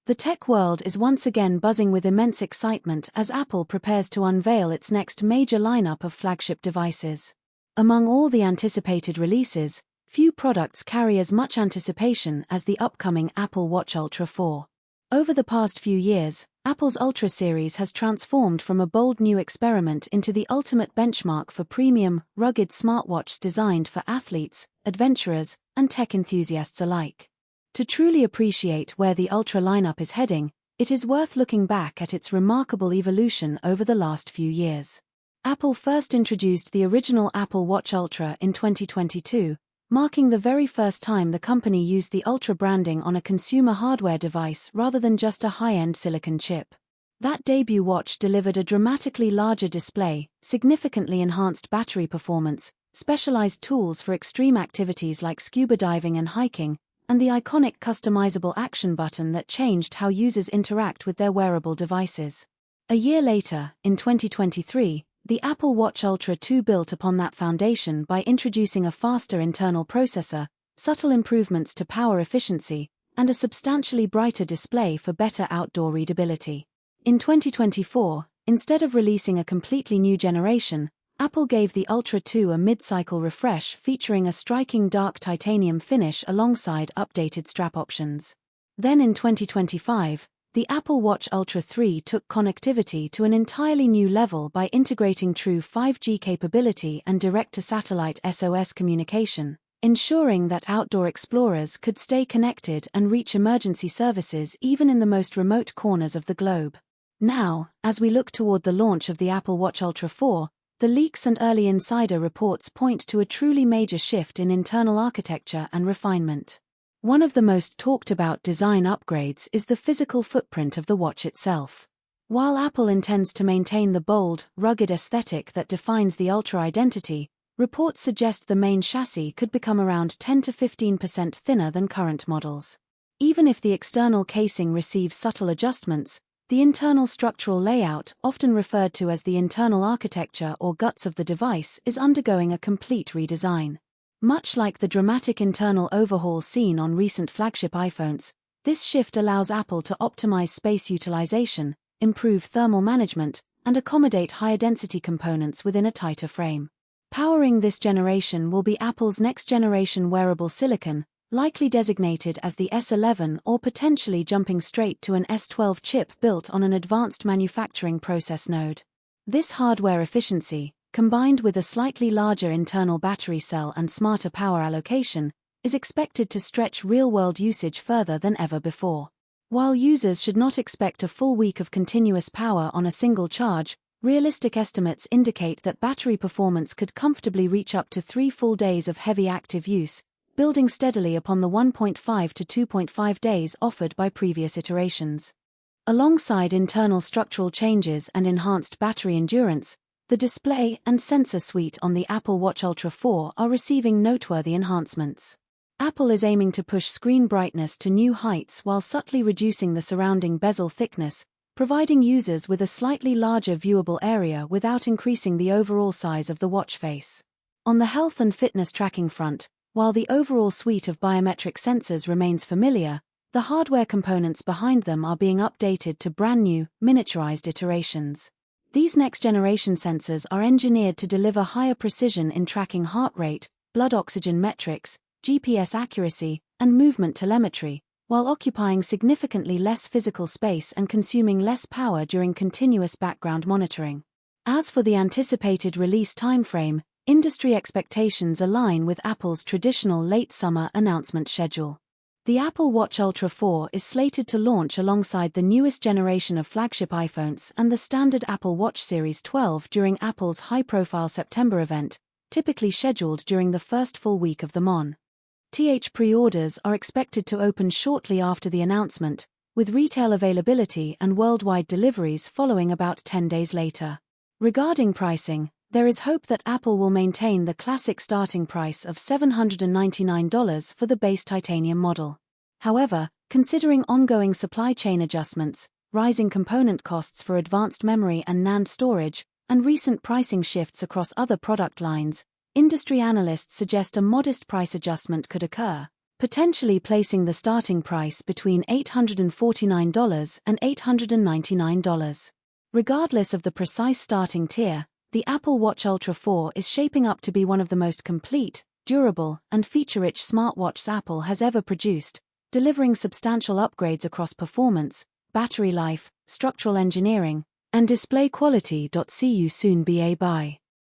The tech world is once again buzzing with immense excitement as Apple prepares to unveil its next major lineup of flagship devices. Among all the anticipated releases, few products carry as much anticipation as the upcoming Apple Watch Ultra 4. Over the past few years, Apple's Ultra series has transformed from a bold new experiment into the ultimate benchmark for premium, rugged smartwatches designed for athletes, adventurers, and tech enthusiasts alike. To truly appreciate where the Ultra lineup is heading, it is worth looking back at its remarkable evolution over the last few years. Apple first introduced the original Apple Watch Ultra in 2022, marking the very first time the company used the Ultra branding on a consumer hardware device rather than just a high-end silicon chip. That debut watch delivered a dramatically larger display, significantly enhanced battery performance, specialized tools for extreme activities like scuba diving and hiking, and the iconic customizable action button that changed how users interact with their wearable devices. A year later, in 2023, the Apple Watch Ultra 2 built upon that foundation by introducing a faster internal processor, subtle improvements to power efficiency, and a substantially brighter display for better outdoor readability. In 2024, instead of releasing a completely new generation, Apple gave the Ultra 2 a mid-cycle refresh featuring a striking dark titanium finish alongside updated strap options. Then in 2025, the Apple Watch Ultra 3 took connectivity to an entirely new level by integrating true 5G capability and direct-to-satellite SOS communication, ensuring that outdoor explorers could stay connected and reach emergency services even in the most remote corners of the globe. Now, as we look toward the launch of the Apple Watch Ultra 4, the leaks and early insider reports point to a truly major shift in internal architecture and refinement. One of the most talked about design upgrades is the physical footprint of the watch itself. While Apple intends to maintain the bold, rugged aesthetic that defines the Ultra identity, reports suggest the main chassis could become around 10 to 15% thinner than current models. Even if the external casing receives subtle adjustments, the internal structural layout, often referred to as the internal architecture or guts of the device, is undergoing a complete redesign. Much like the dramatic internal overhaul seen on recent flagship iPhones, this shift allows Apple to optimize space utilization, improve thermal management, and accommodate higher-density components within a tighter frame. Powering this generation will be Apple's next-generation wearable silicon, likely designated as the S11 or potentially jumping straight to an S12 chip built on an advanced manufacturing process node. This hardware efficiency, combined with a slightly larger internal battery cell and smarter power allocation, is expected to stretch real-world usage further than ever before. While users should not expect a full week of continuous power on a single charge, realistic estimates indicate that battery performance could comfortably reach up to 3 full days of heavy active use, building steadily upon the 1.5 to 2.5 days offered by previous iterations. Alongside internal structural changes and enhanced battery endurance, the display and sensor suite on the Apple Watch Ultra 4 are receiving noteworthy enhancements. Apple is aiming to push screen brightness to new heights while subtly reducing the surrounding bezel thickness, providing users with a slightly larger viewable area without increasing the overall size of the watch face. On the health and fitness tracking front, while the overall suite of biometric sensors remains familiar, the hardware components behind them are being updated to brand-new, miniaturized iterations. These next-generation sensors are engineered to deliver higher precision in tracking heart rate, blood oxygen metrics, GPS accuracy, and movement telemetry, while occupying significantly less physical space and consuming less power during continuous background monitoring. As for the anticipated release timeframe, industry expectations align with Apple's traditional late summer announcement schedule. The Apple Watch Ultra 4 is slated to launch alongside the newest generation of flagship iPhones and the standard Apple Watch Series 12 during Apple's high-profile September event, typically scheduled during the first full week of the month. Pre-orders are expected to open shortly after the announcement, with retail availability and worldwide deliveries following about 10 days later. Regarding pricing, there is hope that Apple will maintain the classic starting price of $799 for the base titanium model. However, considering ongoing supply chain adjustments, rising component costs for advanced memory and NAND storage, and recent pricing shifts across other product lines, industry analysts suggest a modest price adjustment could occur, potentially placing the starting price between $849 and $899. Regardless of the precise starting tier, the Apple Watch Ultra 4 is shaping up to be one of the most complete, durable, and feature-rich smartwatches Apple has ever produced, delivering substantial upgrades across performance, battery life, structural engineering, and display quality. See you soon. Bye.